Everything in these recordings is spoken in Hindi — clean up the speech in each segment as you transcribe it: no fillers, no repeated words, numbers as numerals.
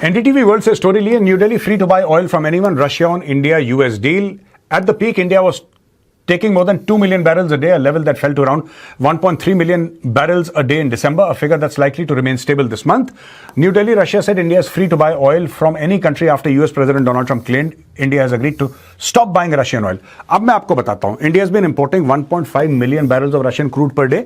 NDTV World से स्टोरी लिए new Delhi free to buy oil from anyone Russia on India US deal at the peak India was taking more than 2 million barrels a day, a level that fell to around 1.3 million barrels a day in December, a figure that's likely to remain stable this month. New Delhi, Russia said India is free to buy oil from any country after US President Donald Trump claimed India has agreed to stop buying Russian oil. अब मैं आपको बताता हूं, India has been importing 1.5 million barrels of Russian crude per day,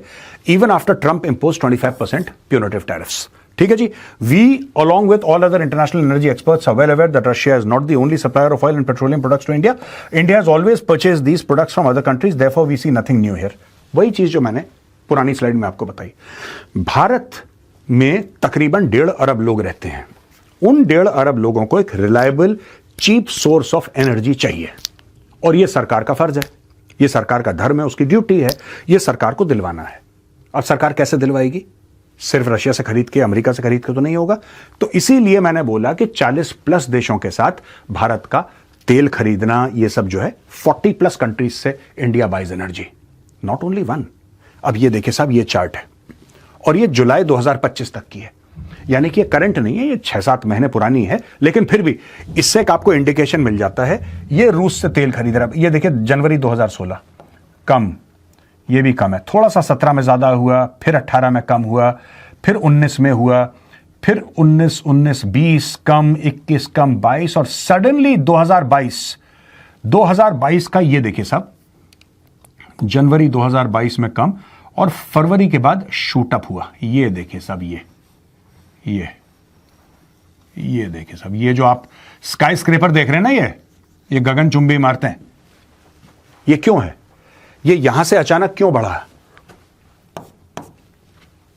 even after Trump imposed 25% punitive tariffs. ठीक है जी, we along with all other international energy experts are well aware that Russia is not the only supplier of oil and petroleum products to India. India has always purchased these products from other countries, therefore we see nothing new here. वही चीज जो मैंने पुरानी स्लाइड में आपको बताई। भारत में तकरीबन 1.5 अरब लोग रहते हैं। उन 1.5 अरब लोगों को एक reliable cheap source of energy चाहिए और यह सरकार का फर्ज है, यह सरकार का धर्म है, उसकी ड्यूटी है, यह सरकार को दिलवाना है। अब सरकार कैसे दिलवाएगी? सिर्फ रशिया से खरीद के, अमेरिका से खरीद के तो नहीं होगा। तो इसीलिए मैंने बोला कि 40+ देशों के साथ भारत का तेल खरीदना, ये सब जो है 40+ कंट्रीज से India buys energy, not only one. अब ये देखिए साहब, ये चार्ट है और ये जुलाई 2025 तक की है, यानी कि ये करंट नहीं है, ये 6-7 महीने पुरानी है, लेकिन फिर भी इससे एक आपको इंडिकेशन मिल जाता है। ये रूस से तेल खरीद रहा है, ये देखिए जनवरी 2016 कम, ये भी कम है, थोड़ा सा 17 में ज्यादा हुआ, फिर 18 में कम हुआ, फिर 19 में हुआ, फिर 19 कम, 21 कम, 22 और सडनली 2022 का ये देखिए साहब, जनवरी 2022 में कम और फरवरी के बाद शूट अप हुआ। ये देखिए साहब, ये देखिए साहब, ये जो आप स्काई स्क्रेपर देख रहे हैं ना, ये गगनचुंबी इमारतें, ये क्यों है? ये यहां से अचानक क्यों बढ़ा?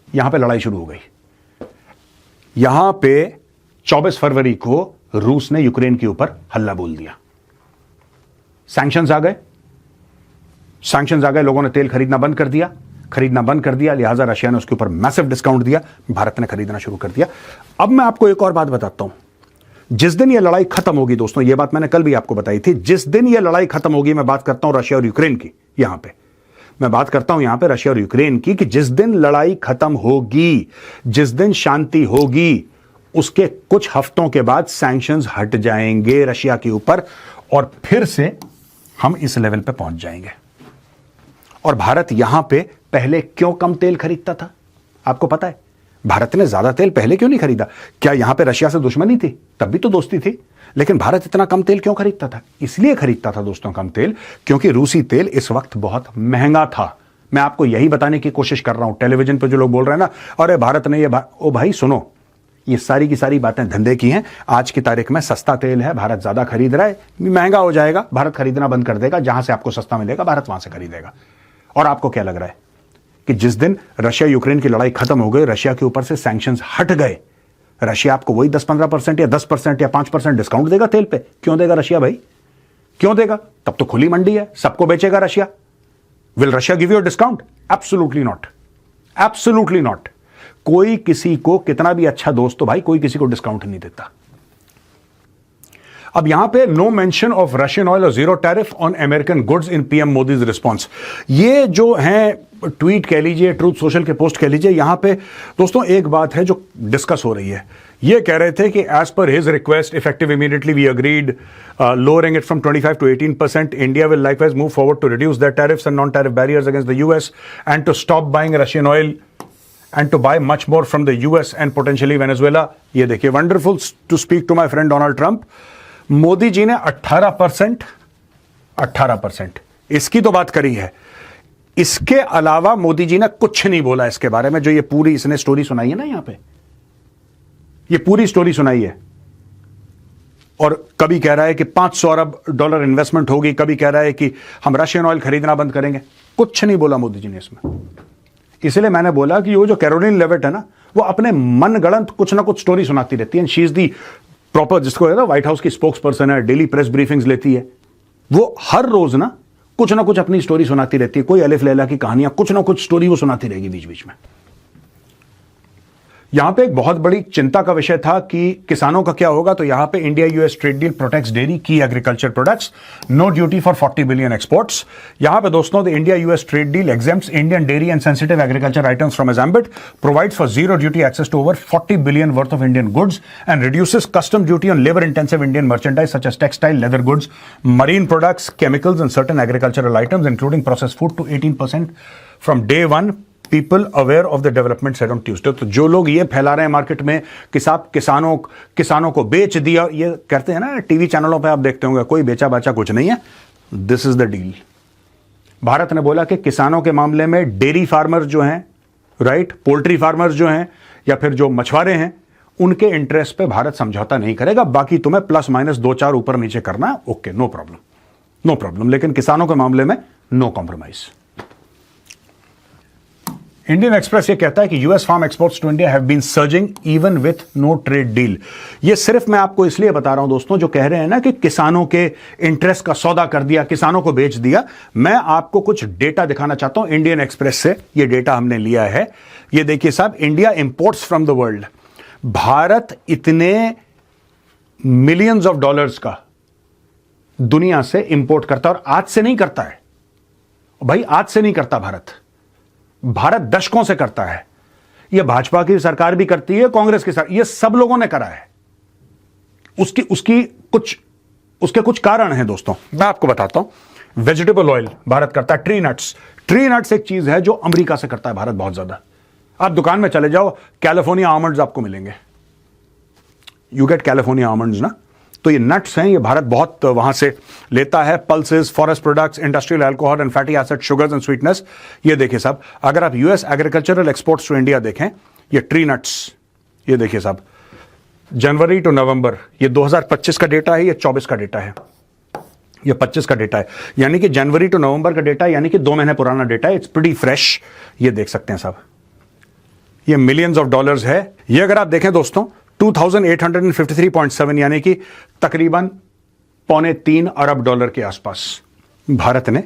यहां पे लड़ाई शुरू हो गई। यहां पे 24 फरवरी को रूस ने यूक्रेन के ऊपर हल्ला बोल दिया, सैंक्शंस आ गए, लोगों ने तेल खरीदना बंद कर दिया, लिहाजा रशिया ने उसके ऊपर मैसिव डिस्काउंट दिया, भारत ने खरीदना शुरू कर दिया। अब मैं आपको एक और बात बताता हूं, जिस दिन यह लड़ाई खत्म होगी दोस्तों, यह बात मैंने कल भी आपको बताई थी, जिस दिन यह लड़ाई खत्म होगी, मैं बात करता हूं रशिया और यूक्रेन की, यहां पे मैं बात करता हूं यहां पे रशिया और यूक्रेन की, कि जिस दिन लड़ाई खत्म होगी, जिस दिन शांति होगी, उसके कुछ हफ्तों के बाद सैंक्शंस हट जाएंगे रशिया के ऊपर और फिर से हम इस लेवल पे पहुंच जाएंगे। और भारत यहां पे पहले क्यों कम तेल खरीदता था? आपको पता है भारत ने ज्यादा तेल पहले क्यों नहीं खरीदा? क्या यहां पे रशिया से दुश्मनी थी? तब भी तो दोस्ती थी, लेकिन भारत इतना कम तेल क्यों खरीदता था? इसलिए खरीदता था दोस्तों कम तेल, क्योंकि रूसी तेल इस वक्त बहुत महंगा था। मैं आपको यही बताने की कोशिश कर रहा हूं। टेलीविजन पे जो लोग बोल रहे हैं ना, अरे भारत ने ओ भाई सुनो, ये सारी की सारी बातें धंधे की हैं। आज की तारीख में सस्ता तेल है, भारत ज्यादा खरीद रहा है, महंगा हो जाएगा, भारत खरीदना बंद कर देगा, जहां से आपको सस्ता मिलेगा भारत वहां से खरीदेगा। और आपको क्या लग रहा है कि जिस दिन रशिया यूक्रेन की लड़ाई खत्म हो गई, रशिया के ऊपर से सैंक्शंस हट गए, रशिया आपको वही 10-15% या 10% या 5% डिस्काउंट देगा तेल पे? क्यों देगा रशिया भाई? क्यों देगा? तब तो खुली मंडी है, सबको बेचेगा Russia. Will Russia give you a discount? Absolutely not, absolutely not. कोई किसी को, कितना भी अच्छा दोस्त हो भाई, कोई किसी को डिस्काउंट नहीं देता। अब यहां पे no mention of Russian oil और zero tariff on American goods in PM Modi's response. ये जो है ट्वीट कह लीजिए, ट्रूथ सोशल के पोस्ट कह लीजिए, यहां पे दोस्तों एक बात है जो डिस्कस हो रही है। ये कह रहे थे कि as per his request effective immediately we agreed lowering it from 25 to 18%. India will likewise move forward to reduce that tariffs and non tariff barriers against the US and to stop buying Russian oil and to buy much more from the US and potentially Venezuela. ये देखिए, wonderful to speak to my friend Donald Trump. Modi ji ने 18% इसकी तो बात करी है। इसके अलावा मोदी जी ने कुछ नहीं बोला इसके बारे में। जो ये पूरी इसने स्टोरी सुनाई है ना, यहां पे ये पूरी स्टोरी सुनाई है, और कभी कह रहा है कि $500 अरब इन्वेस्टमेंट होगी, कभी कह रहा है कि हम रशियन ऑयल खरीदना बंद करेंगे। कुछ नहीं बोला मोदी जी ने इसमें। इसलिए मैंने बोला कि वो जो कैरोलिन लेविट है ना, वो अपने मनगढ़ंत कुछ ना कुछ स्टोरी सुनाती रहती है। शी इज दी प्रॉपर, जिसको है ना व्हाइट हाउस की स्पोक्स पर्सन है, डेली प्रेस ब्रीफिंग्स लेती है। वो हर रोज ना कुछ अपनी स्टोरी सुनाती रहती है। कोई अलिफ लैला की कहानियां, कुछ ना कुछ स्टोरी वो सुनाती रहेगी बीच बीच में। यहां पे एक बहुत बड़ी चिंता का विषय था कि किसानों का क्या होगा, तो यहां पे India US trade deal protects dairy की agriculture products, no duty for 40 billion exports. यहां पे दोस्तों the India US trade deal exempts Indian dairy and sensitive agriculture items from its ambit, provides for zero duty access to over 40 billion worth of Indian goods and reduces custom duty on labour intensive Indian merchandise such as textile, leather goods, marine products, chemicals and certain agricultural items including processed food to 18% from day one. People aware of the development said on Tuesday. तो जो लोग ये फैला रहे हैं मार्केट में कि साहब किसानों को बेच दिया, ये करते हैं ना टीवी चैनलों पे, आप देखते होंगे, कोई बेचा बाचा कुछ नहीं है। This is the deal. Bharat ने बोला कि किसानों के मामले में डेयरी फार्मर जो हैं, राइट, पोल्ट्री फार्मर्स जो हैं, या फिर जो मछुआरे हैं, उनके इंटरेस्ट पे भारत समझौता नहीं करेगा। बाकी तुम्हें प्लस माइनस 2-4 ऊपर नीचे करना है, okay, no problem, no problem. लेकिन किसानों के मामले में नो कॉम्प्रोमाइज। इंडियन एक्सप्रेस ये कहता है कि US farm exports to India have been surging even with no trade deal. ये सिर्फ मैं आपको इसलिए बता रहा हूं दोस्तों, जो कह रहे हैं ना कि किसानों के इंटरेस्ट का सौदा कर दिया, किसानों को बेच दिया, मैं आपको कुछ डेटा दिखाना चाहता हूं इंडियन एक्सप्रेस से। ये डेटा हमने लिया है, ये देखिए साहब, India imports from the world. Bharat इतने मिलियंस ऑफ डॉलर्स का दुनिया से इंपोर्ट करता है, और आज से नहीं करता है भाई, आज से नहीं करता भारत दशकों से करता है। यह भाजपा की सरकार भी करती है, कांग्रेस की सरकार, यह सब लोगों ने करा है। उसके कुछ कारण हैं दोस्तों, मैं आपको बताता हूं। वेजिटेबल ऑयल भारत करता है, ट्री नट्स एक चीज है जो अमेरिका से करता है भारत बहुत ज्यादा। आप दुकान में चले जाओ, कैलिफोर्निया आमंड्स आपको मिलेंगे, यू गेट कैलिफोर्निया आमंड्स ना, तो ये नट्स हैं, ये भारत बहुत वहां से लेता है। Pulses, forest products, industrial alcohol and fatty acid, sugars and sweetness. ये देखिए साहब, अगर आप US agricultural exports to India देखें, ये ट्री नट्स, ये देखिए साहब, जनवरी टू नवंबर, ये 2025 का डेटा है, ये 24 का डेटा है, ये 25 का डेटा है, यानी कि जनवरी टू नवंबर का डेटा, यानी कि 2 महीने पुराना डेटा है। इट्स प्रीटी फ्रेश, ये देख सकते हैं साहब, ये मिलियंस ऑफ डॉलर्स है। ये अगर आप देखें दोस्तों, 2853.7 यानी कि तकरीबन $2.25 अरब के आसपास भारत ने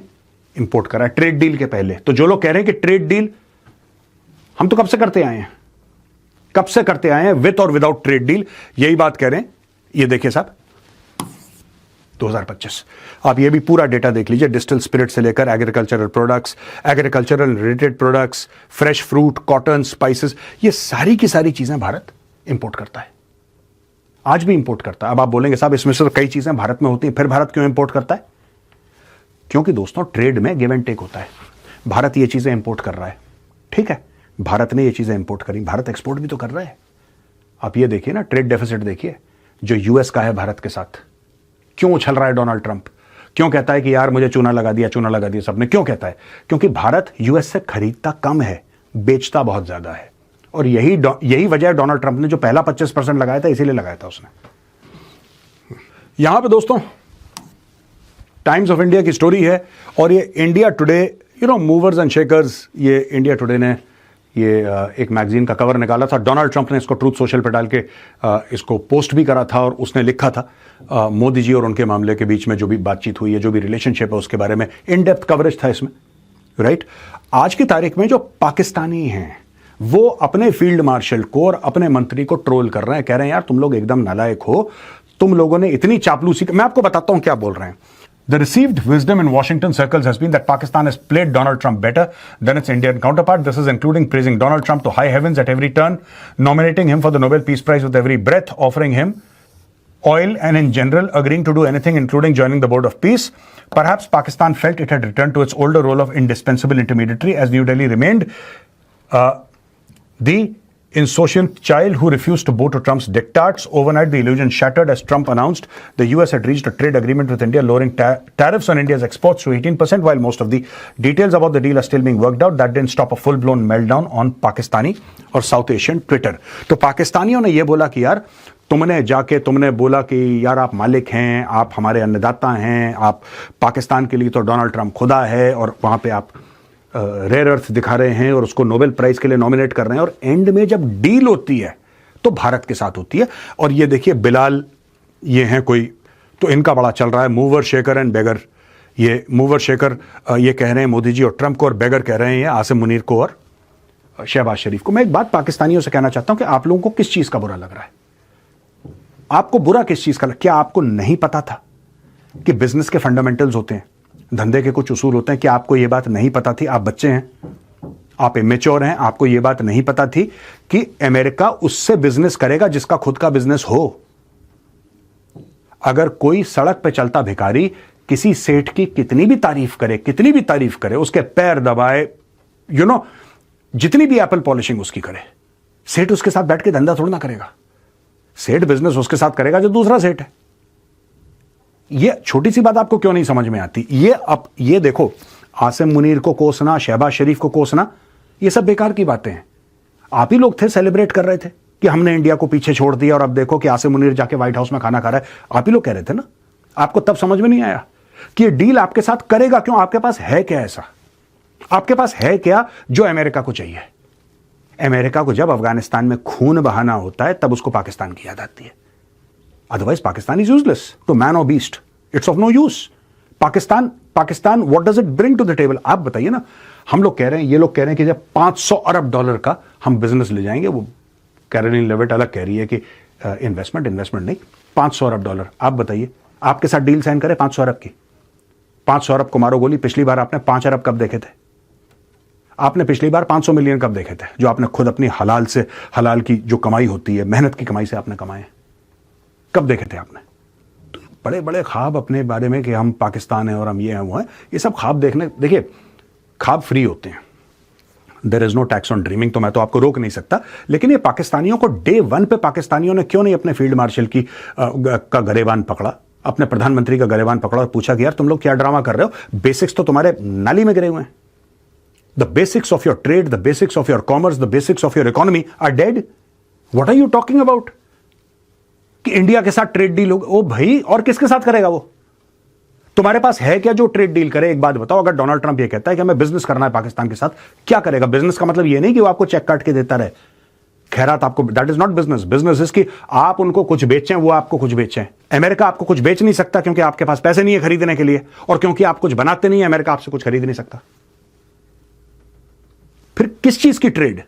इंपोर्ट करा है ट्रेड डील के पहले। तो जो लोग कह रहे हैं कि ट्रेड डील, हम तो कब से करते आए हैं, विथ और विदाउट ट्रेड डील, यही बात कह रहे हैं। ये देखिए साहब, 2025, आप ये भी पूरा डेटा देख लीजिए, डिस्टिल स्पिरिट से लेकर agricultural products, agricultural related products, fresh fruit, cotton, spices, ये सारी की सारी चीजें भारत इंपोर्ट करता है, आज भी इंपोर्ट करता है। अब आप बोलेंगे साहब इसमें से तो कई चीजें भारत में होती हैं, फिर भारत क्यों इंपोर्ट करता है? क्योंकि दोस्तों ट्रेड में गिव एंड टेक होता है। भारत ये चीजें इंपोर्ट कर रहा है, ठीक है, भारत ने ये चीजें इंपोर्ट करी, भारत एक्सपोर्ट भी तो कर रहा है। आप ये देखिए ना, ट्रेड डेफिसिट देखिए जो यूएस का है भारत के साथ। क्यों उछल रहा है डोनाल्ड ट्रंप? क्यों कहता है कि यार मुझे चूना लगा दिया सबने? क्यों कहता है? क्योंकि भारत यूएस से खरीदता कम है, बेचता बहुत ज्यादा है, और यही वजह है डोनाल्ड ट्रंप ने जो पहला 25% लगाया था, इसीलिए लगाया था उसने। यहां पे दोस्तों टाइम्स ऑफ इंडिया की स्टोरी है, और ये India today, movers and shakers, ये इंडिया टुडे ने ये एक मैगजीन का कवर निकाला था। डोनाल्ड ट्रंप ने इसको ट्रूथ सोशल पे डाल के इसको पोस्ट भी करा था, और उसने लिखा था मोदी जी और उनके मामले के बीच में जो भी बातचीत हुई है, जो भी रिलेशनशिप है, उसके बारे में इन डेप्थ कवरेज था इसमें, राइट। आज की तारीख में जो पाकिस्तानी हैं वो अपने फील्ड मार्शल को और अपने मंत्री को ट्रोल कर रहे हैं, कह रहे हैं यार तुम लोग एकदम नालायक हो, तुम लोगों ने इतनी चापलूसी। मैं आपको बताता हूं क्या बोल रहे हैं। The received wisdom in Washington circles has been that Pakistan has played Donald Trump better than its Indian counterpart. This is including praising Donald Trump to high heavens at every turn, nominating him for the Nobel Peace Prize with every breath, offering him oil, and in general agreeing to do anything, including joining the Board of Peace. Perhaps Pakistan felt it had returned to its older role of indispensable intermediary as New Delhi remained the insouciant child who refused to bow to Trump's diktats. Overnight, the illusion shattered as Trump announced the US had reached a trade agreement with India, lowering tariffs on India's exports to 18%. While most of the details about the deal are still being worked out, that didn't stop a full-blown meltdown on Pakistani और South Asian Twitter. तो पाकिस्तानियों ने ये बोला कि यार तुमने बोला कि यार आप मालिक हैं, आप हमारे अन्नदाता हैं, आप पाकिस्तान के लिए तो डोनाल्ड ट्रंप खुदा है, और वहां पे आप रेयर अर्थ दिखा रहे हैं और उसको नोबेल प्राइज के लिए नॉमिनेट कर रहे हैं, और एंड में जब डील होती है तो भारत के साथ होती है। और ये देखिए बिलाल, ये हैं कोई, तो इनका बड़ा चल रहा है मूवर, शेकर एंड बेगर। ये मूवर शेकर ये कह रहे हैं मोदी जी और ट्रंप को, और बेगर कह रहे हैं ये आसिम मुनीर को और शहबाज शरीफ को। मैं एक बात पाकिस्तानियों से कहना चाहता हूं कि आप लोगों को किस चीज का बुरा लग रहा है? आपको बुरा किस चीज का क्या आपको नहीं पता था कि बिजनेस के फंडामेंटल्स होते हैं, धंधे के कुछ उसूल होते हैं? क्या आपको यह बात नहीं पता थी? आप बच्चे हैं, आप इमेच्योर हैं, आपको यह बात नहीं पता थी कि अमेरिका उससे बिजनेस करेगा जिसका खुद का बिजनेस हो? अगर कोई सड़क पे चलता भिखारी किसी सेठ की कितनी भी तारीफ करे, उसके पैर दबाए, जितनी भी एप्पल पॉलिशिंग उसकी करे, सेठ उसके साथ बैठ के धंधा थोड़ा ना करेगा। सेठ बिजनेस उसके साथ करेगा जो दूसरा सेठ है। यह छोटी सी बात आपको क्यों नहीं समझ में आती? ये देखो, आसिम मुनीर को कोसना, शहबाज शरीफ को कोसना, ये सब बेकार की बातें हैं। आप ही लोग थे, सेलिब्रेट कर रहे थे कि हमने इंडिया को पीछे छोड़ दिया और अब देखो कि आसिम मुनीर जाके व्हाइट हाउस में खाना खा रहा है। आप ही लोग कह रहे थे ना। आपको तब समझ में नहीं आया कि ये डील आपके साथ करेगा क्यों? आपके पास है क्या ऐसा? आपके पास है क्या जो अमेरिका को चाहिए? अमेरिका को जब अफगानिस्तान में खून बहाना होता है तब उसको पाकिस्तान की याद आती है। Otherwise Pakistan is useless to man और beast, it's of no use. Pakistan what does it bring to the table? आप बताइए ना। हम लोग कह रहे हैं, ये लोग कह रहे हैं कि जब $500 अरब का हम बिजनेस ले जाएंगे, वो कैरोलिन लेविट अलग कह रही है कि इन्वेस्टमेंट नहीं, $500 अरब। आप बताइए, आपके साथ डील साइन करे 500 अरब की? 500 अरब को मारो गोली। पिछली बार आपने 5 अरब कब देखे थे? आपने पिछली बार 500 मिलियन कब देखे थे, जो आपने खुद अपनी हलाल की जो कमाई होती है, मेहनत की कमाई से आपने कमाए? कब देखे थे आपने? तो बड़े बड़े ख्वाब अपने बारे में कि हम पाकिस्तान हैं और हम ये हैं वो हैं, ये सब ख्वाब देखिए, ख्वाब फ्री होते हैं। There is no tax on dreaming, तो मैं तो आपको रोक नहीं सकता। लेकिन ये पाकिस्तानियों को डे 1 पे पाकिस्तानियों ने क्यों नहीं अपने फील्ड मार्शल का गरेबान पकड़ा, अपने प्रधानमंत्री का गरेबान पकड़ा और पूछा कि यार तुम लोग क्या ड्रामा कर रहे हो? बेसिक्स तो तुम्हारे नाली में गिरे हुए हैं। The basics of your trade, the basics of your commerce, the basics of your economy are dead. What are you talking about? कि इंडिया के साथ ट्रेड डील होगा? ओ भाई, और किसके साथ करेगा वो? तुम्हारे पास है क्या जो ट्रेड डील करे? एक बात बताओ, अगर डोनाल्ड ट्रंप ये कहता है कि हमें बिजनेस करना है पाकिस्तान के साथ, क्या करेगा? बिजनेस का मतलब ये नहीं कि वो आपको चेक काट के देता रहे, खैरात आपको, that is not business. Business is कि आप उनको कुछ बेचें, वो आपको कुछ बेचें। अमेरिका आपको कुछ बेच नहीं सकता क्योंकि आपके पास पैसे नहीं है खरीदने के लिए, और क्योंकि आप कुछ बनाते नहीं है, अमेरिका आपसे कुछ खरीद नहीं सकता। फिर किस चीज की ट्रेड?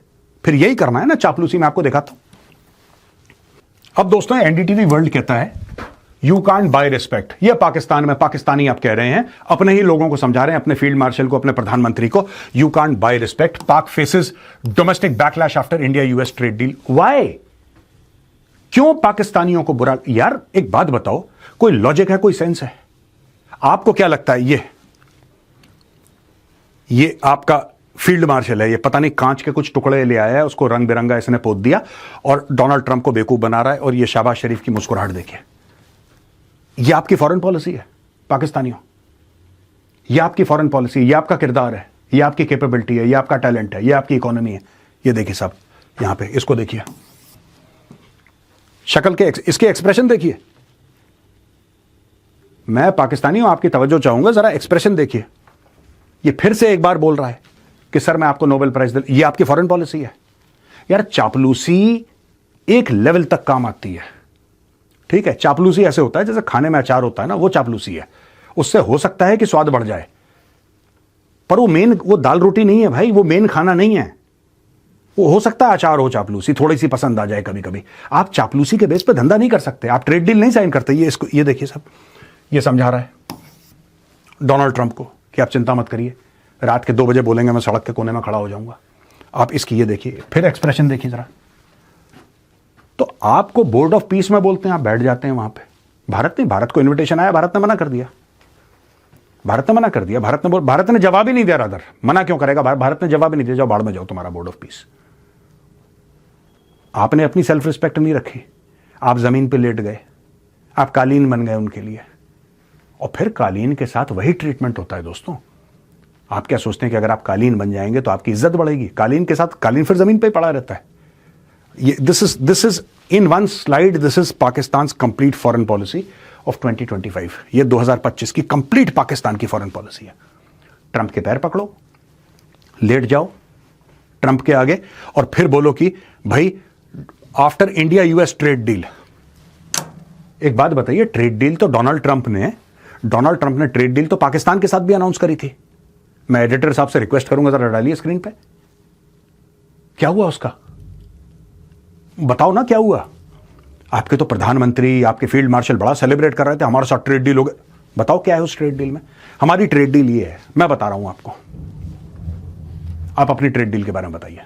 फिर यही करना है ना, चापलूसी। मैं आपको दिखाता हूं। अब दोस्तों, एनडीटीवी वर्ल्ड कहता है यू कांट बाय रिस्पेक्ट। ये पाकिस्तान में पाकिस्तानी आप कह रहे हैं, अपने ही लोगों को समझा रहे हैं, अपने फील्ड मार्शल को, अपने प्रधानमंत्री को, you can't buy respect. Pak faces domestic backlash after India US trade deal. Why? क्यों पाकिस्तानियों को बुरा? यार एक बात बताओ, कोई लॉजिक है, कोई सेंस है? आपको क्या लगता है ये आपका फील्ड मार्शल है, ये पता नहीं कांच के कुछ टुकड़े ले आया है, उसको रंग बिरंगा इसने पोत दिया और डोनाल्ड ट्रंप को बेवकूफ बना रहा है, और ये शहबाज शरीफ की मुस्कुराहट देखिए। ये आपकी फॉरेन पॉलिसी है पाकिस्तानियों, ये आपकी फॉरेन पॉलिसी, ये आपका किरदार है, ये आपकी कैपेबिलिटी है, ये आपका टैलेंट है, ये आपकी इकोनॉमी है। ये देखिए साहब, यहां पे इसको देखिए, शक्ल के इसके एक्सप्रेशन देखिए। मैं पाकिस्तानी हूं, आपकी तवज्जो चाहूंगा, जरा एक्सप्रेशन देखिए। ये फिर से एक बार बोल रहा है कि सर मैं आपको नोबेल प्राइज दे। ये आपकी फॉरेन पॉलिसी है। यार चापलूसी एक लेवल तक काम आती है, ठीक है? चापलूसी ऐसे होता है जैसे खाने में अचार होता है ना, वो चापलूसी है। उससे हो सकता है कि स्वाद बढ़ जाए, पर वो दाल रोटी नहीं है भाई, वो मेन खाना नहीं है। वो हो सकता है अचार हो, चापलूसी थोड़ी सी पसंद आ जाए कभी कभी। आप चापलूसी के बेस पे धंधा नहीं कर सकते, आप ट्रेड डील नहीं साइन करते। ये देखिए साहब, ये समझा रहा है डोनाल्ड ट्रंप को कि आप चिंता मत करिए, रात के 2 बजे बोलेंगे मैं सड़क के कोने में खड़ा हो जाऊंगा। आप इसकी ये देखिए, फिर एक्सप्रेशन देखिए जरा। तो आपको बोर्ड ऑफ पीस में बोलते हैं, आप बैठ जाते हैं वहां पे। भारत को इन्विटेशन आया, भारत ने मना कर दिया। भारत ने जवाब ही नहीं दिया। रादर मना क्यों करेगा? भारत ने जवाब ही नहीं दिया, जाओ बाढ़ में जाओ, तुम्हारा बोर्ड ऑफ पीस। आपने अपनी सेल्फ रिस्पेक्ट नहीं रखी, आप जमीन पे लेट गए, आप कालीन बन गए उनके लिए। और फिर कालीन के साथ वही ट्रीटमेंट होता है दोस्तों। आप क्या सोचते हैं कि अगर आप कालीन बन जाएंगे तो आपकी इज्जत बढ़ेगी? कालीन के साथ, कालीन फिर जमीन पे ही पड़ा रहता है। This is in one slide, this is Pakistan complete foreign policy of 2025। ये 2025 की कंप्लीट पाकिस्तान की फॉरेन पॉलिसी है। ट्रंप के पैर पकड़ो, लेट जाओ ट्रंप के आगे, और फिर बोलो कि भाई after India US trade deal. एक बात बताइए, ट्रेड डील तो डोनाल्ड ट्रंप ने ट्रेड डील तो पाकिस्तान के साथ भी अनाउंस करी थी। मैं एडिटर साहब से रिक्वेस्ट करूंगा, जरा डालिए स्क्रीन पे। क्या हुआ उसका? बताओ ना क्या हुआ? आपके तो प्रधानमंत्री, आपके फील्ड मार्शल बड़ा सेलिब्रेट कर रहे थे, हमारे साथ ट्रेड डील हो गया। बताओ क्या है उस ट्रेड डील में? हमारी ट्रेड डील ये है, मैं बता रहा हूं आपको। आप अपनी ट्रेड डील के बारे में बताइए।